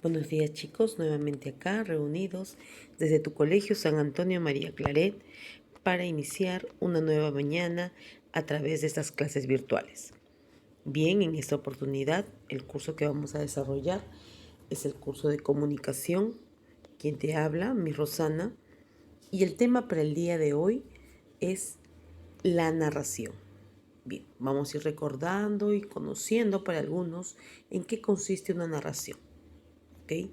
Buenos días chicos, nuevamente acá reunidos desde tu colegio San Antonio María Claret para iniciar una nueva mañana a través de estas clases virtuales. Bien, en esta oportunidad el curso que vamos a desarrollar es el curso de comunicación. Quien te habla, mi Rosana, y el tema para el día de hoy es la narración. Bien, vamos a ir recordando y conociendo para algunos en qué consiste una narración. ¿Ok?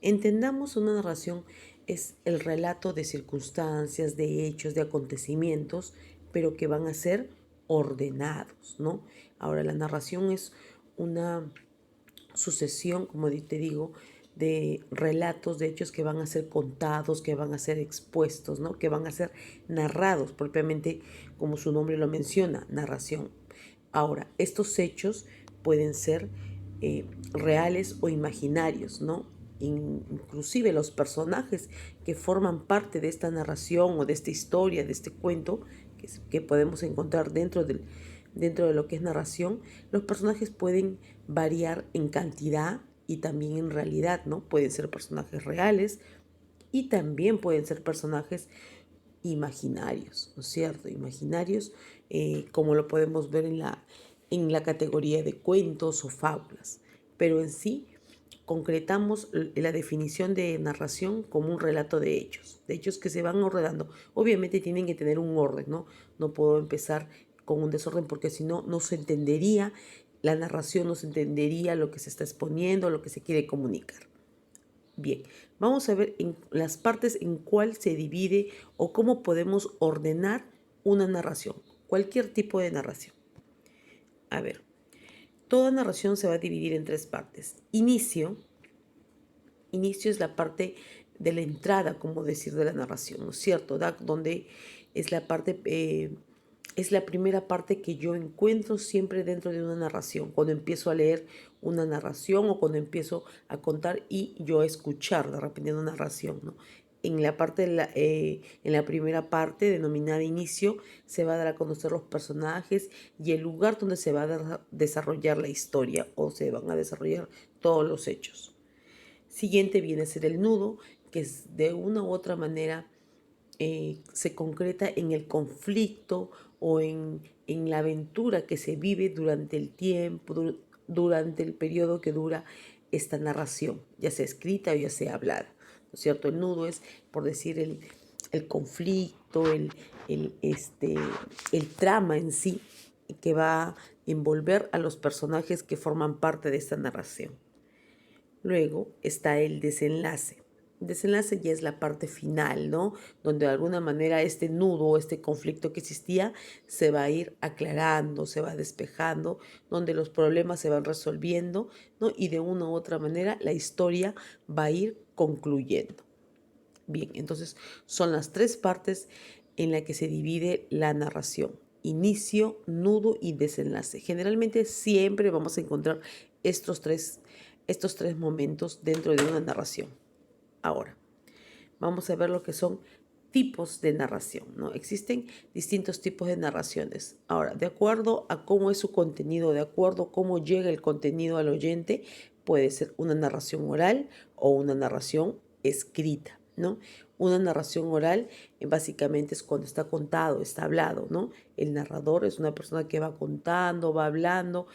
Entendamos, una narración es el relato de circunstancias, de hechos, de acontecimientos, pero que van a ser ordenados, ¿no? Ahora, la narración es una sucesión, como te digo, de relatos, de hechos que van a ser contados, que van a ser expuestos, ¿no? Que van a ser narrados, propiamente como su nombre lo menciona, narración. Ahora, estos hechos pueden ser reales o imaginarios, ¿no? Inclusive los personajes que forman parte de esta narración o de esta historia, de este cuento que podemos encontrar dentro de lo que es narración, los personajes pueden variar en cantidad y también en realidad, ¿no? Pueden ser personajes reales y también pueden ser personajes imaginarios, ¿no es cierto? Imaginarios, como lo podemos ver en la categoría de cuentos o fábulas. Pero en sí, concretamos la definición de narración como un relato de hechos que se van ordenando. Obviamente tienen que tener un orden, ¿no? No puedo empezar con un desorden porque si no, no se entendería la narración, no se entendería lo que se está exponiendo, lo que se quiere comunicar. Bien, vamos a ver en las partes en cuál se divide o cómo podemos ordenar una narración, cualquier tipo de narración. A ver, toda narración se va a dividir en tres partes. Inicio es la parte de la entrada, como decir, de la narración, ¿no es cierto? Donde es la parte, es la primera parte que yo encuentro siempre dentro de una narración, cuando empiezo a leer una narración o cuando empiezo a contar y yo a escuchar de repente una narración, ¿no? En la primera parte, denominada inicio, se va a dar a conocer los personajes y el lugar donde se va a desarrollar la historia o se van a desarrollar todos los hechos. Siguiente viene a ser el nudo, que es de una u otra manera se concreta en el conflicto o en la aventura que se vive durante el tiempo, durante el periodo que dura esta narración, ya sea escrita o ya sea hablada, ¿no es cierto? El nudo es, por decir, el conflicto, el trama en sí que va a envolver a los personajes que forman parte de esta narración. Luego está el desenlace. El desenlace ya es la parte final, ¿no? Donde de alguna manera este nudo, este conflicto que existía, se va a ir aclarando, se va despejando, donde los problemas se van resolviendo, ¿no? Y de una u otra manera la historia va a ir concluyendo. Bien, entonces son las tres partes en las que se divide la narración: inicio, nudo y desenlace. Generalmente siempre vamos a encontrar estos tres momentos dentro de una narración. Ahora, vamos a ver lo que son tipos de narración, ¿no? Existen distintos tipos de narraciones. Ahora, de acuerdo a cómo es su contenido, de acuerdo a cómo llega el contenido al oyente, puede ser una narración oral o una narración escrita, ¿no? Una narración oral básicamente es cuando está contado, está hablado, ¿no? El narrador es una persona que va contando, va hablando,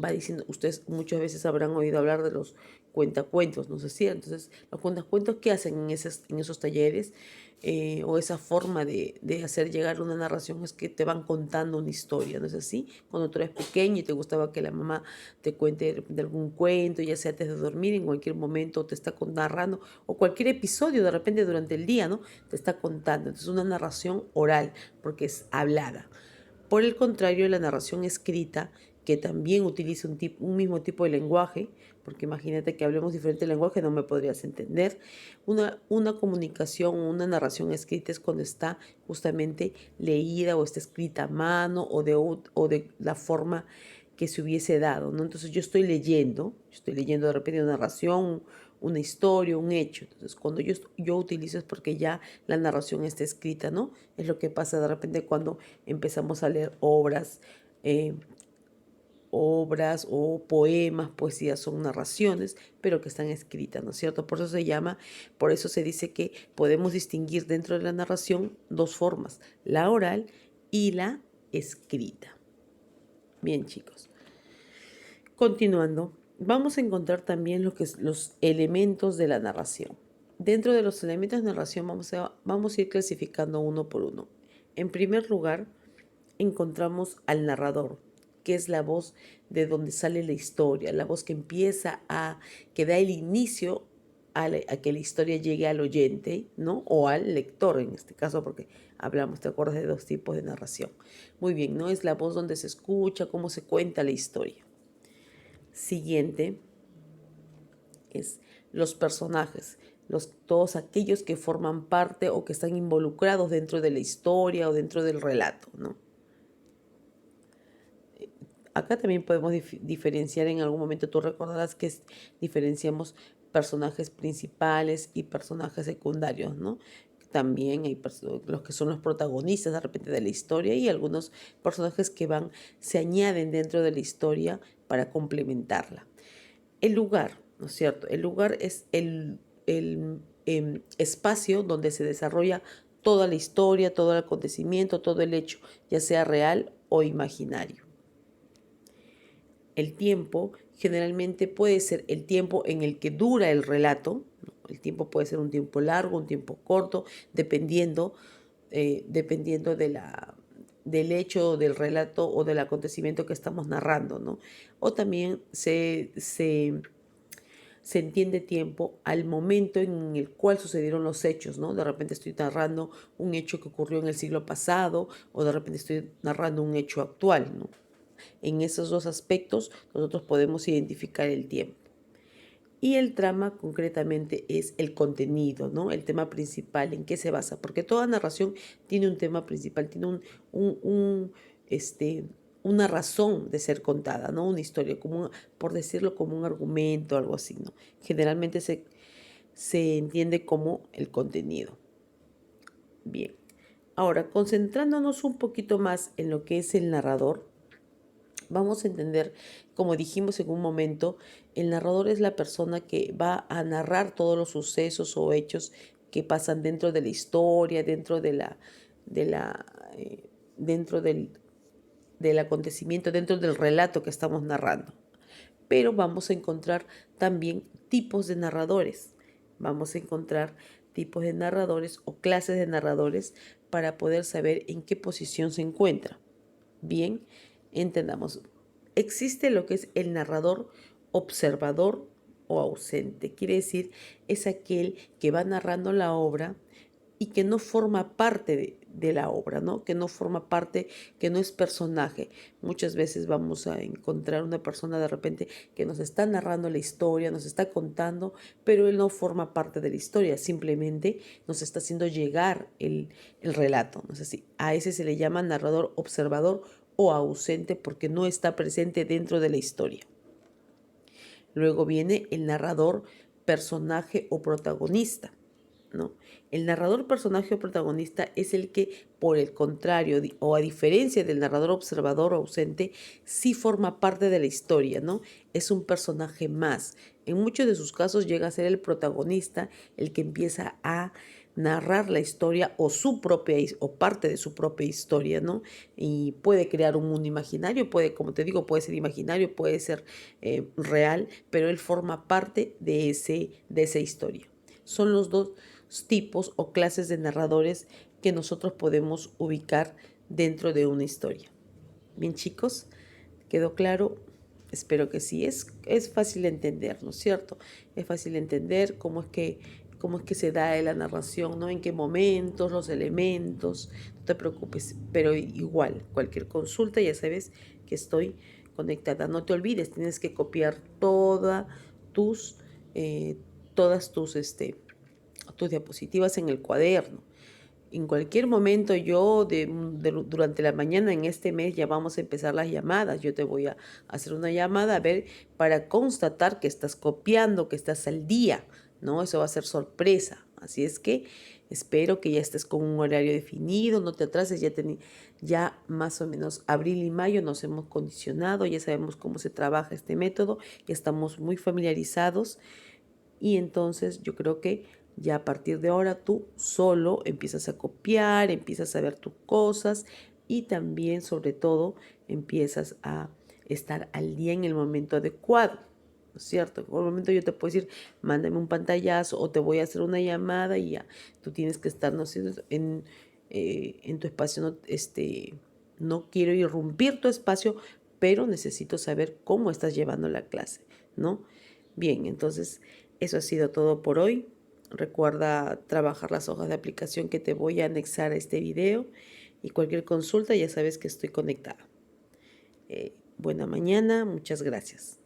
va diciendo, ustedes muchas veces habrán oído hablar de los cuentacuentos, ¿no sé si? Entonces, los cuentacuentos, ¿qué hacen en esos talleres? O esa forma de hacer llegar una narración es que te van contando una historia, ¿no es así? Cuando tú eres pequeño y te gustaba que la mamá te cuente de algún cuento, ya sea antes de dormir, en cualquier momento te está narrando, o cualquier episodio de repente durante el día, ¿no? Te está contando. Entonces, una narración oral, porque es hablada. Por el contrario, la narración escrita, que también utiliza un mismo tipo de lenguaje, porque imagínate que hablemos diferente lenguaje, no me podrías entender. Una comunicación, una narración escrita es cuando está justamente leída o está escrita a mano o de la forma que se hubiese dado, ¿no? Entonces yo estoy leyendo de repente una narración, una historia, un hecho. Entonces cuando yo utilizo es porque ya la narración está escrita, ¿no? Es lo que pasa de repente cuando empezamos a leer obras obras o poemas, poesías, son narraciones, pero que están escritas, ¿no es cierto? Por eso se dice que podemos distinguir dentro de la narración dos formas, la oral y la escrita. Bien, chicos. Continuando, vamos a encontrar también lo que es los elementos de la narración. Dentro de los elementos de narración vamos a ir clasificando uno por uno. En primer lugar, encontramos al narrador, que es la voz de donde sale la historia, la voz que que da el inicio a que la historia llegue al oyente, ¿no? O al lector en este caso, porque hablamos, ¿te acuerdas? De dos tipos de narración. Muy bien, ¿no? Es la voz donde se escucha, cómo se cuenta la historia. Siguiente es los personajes, todos aquellos que forman parte o que están involucrados dentro de la historia o dentro del relato, ¿no? Acá también podemos diferenciar, en algún momento tú recordarás que diferenciamos personajes principales y personajes secundarios, ¿no? También hay los que son los protagonistas de repente de la historia y algunos personajes que se añaden dentro de la historia para complementarla. El lugar, ¿no es cierto? El lugar es el espacio donde se desarrolla toda la historia, todo el acontecimiento, todo el hecho, ya sea real o imaginario. El tiempo generalmente puede ser el tiempo en el que dura el relato, ¿no? El tiempo puede ser un tiempo largo, un tiempo corto, dependiendo del hecho, del relato o del acontecimiento que estamos narrando, ¿no? O también se entiende tiempo al momento en el cual sucedieron los hechos, ¿no? De repente estoy narrando un hecho que ocurrió en el siglo pasado o de repente estoy narrando un hecho actual, ¿no? En esos dos aspectos nosotros podemos identificar el tiempo. Y el trama concretamente es el contenido, ¿no? El tema principal, en qué se basa, porque toda narración tiene un tema principal, tiene una razón de ser contada, ¿no? Una historia, por decirlo, como un argumento, algo así, ¿no? Generalmente se entiende como el contenido. Bien, ahora concentrándonos un poquito más en lo que es el narrador, vamos a entender, como dijimos en un momento, el narrador es la persona que va a narrar todos los sucesos o hechos que pasan dentro de la historia, dentro del acontecimiento, dentro del relato que estamos narrando. Pero vamos a encontrar también tipos de narradores. Vamos a encontrar tipos de narradores o clases de narradores para poder saber en qué posición se encuentra. Bien, entendamos. Existe lo que es el narrador observador o ausente. Quiere decir, es aquel que va narrando la obra y que no forma parte de la obra, ¿no? Que no forma parte, que no es personaje. Muchas veces vamos a encontrar una persona de repente que nos está narrando la historia, nos está contando, pero él no forma parte de la historia, simplemente nos está haciendo llegar el relato. No sé si a ese se le llama narrador observador o ausente porque no está presente dentro de la historia. Luego viene el narrador personaje o protagonista, ¿no? El narrador personaje o protagonista es el que, por el contrario, o a diferencia del narrador observador o ausente, sí forma parte de la historia, ¿no? Es un personaje más. En muchos de sus casos llega a ser el protagonista, el que empieza a narrar la historia o parte de su propia historia, ¿no? Y puede crear un mundo imaginario, como te digo, puede ser imaginario, puede ser real, pero él forma parte de esa historia. Son los dos tipos o clases de narradores que nosotros podemos ubicar dentro de una historia. Bien, chicos, ¿quedó claro? Espero que sí. Es fácil de entender, ¿no es cierto? Es fácil de entender cómo es que se da la narración, ¿no? En qué momentos, los elementos. No te preocupes, pero igual, cualquier consulta, ya sabes que estoy conectada. No te olvides, tienes que copiar todas tus diapositivas en el cuaderno. En cualquier momento durante la mañana en este mes ya vamos a empezar las llamadas. Yo te voy a hacer una llamada a ver para constatar que estás copiando, que estás al día, ¿no? Eso va a ser sorpresa. Así es que Espero que ya estés con un horario definido, no te atrases, ya más o menos abril y mayo nos hemos condicionado, ya sabemos cómo se trabaja este método, ya estamos muy familiarizados y entonces yo creo que ya a partir de ahora tú solo empiezas a copiar, empiezas a ver tus cosas y también sobre todo empiezas a estar al día en el momento adecuado. ¿No es cierto? Por el momento yo te puedo decir, mándame un pantallazo o te voy a hacer una llamada y ya, tú tienes que estar, no sé, en tu espacio, no, no quiero irrumpir tu espacio, pero necesito saber cómo estás llevando la clase, ¿no? Bien, entonces eso ha sido todo por hoy. Recuerda trabajar las hojas de aplicación que te voy a anexar a este video y cualquier consulta ya sabes que estoy conectada. Buena mañana, muchas gracias.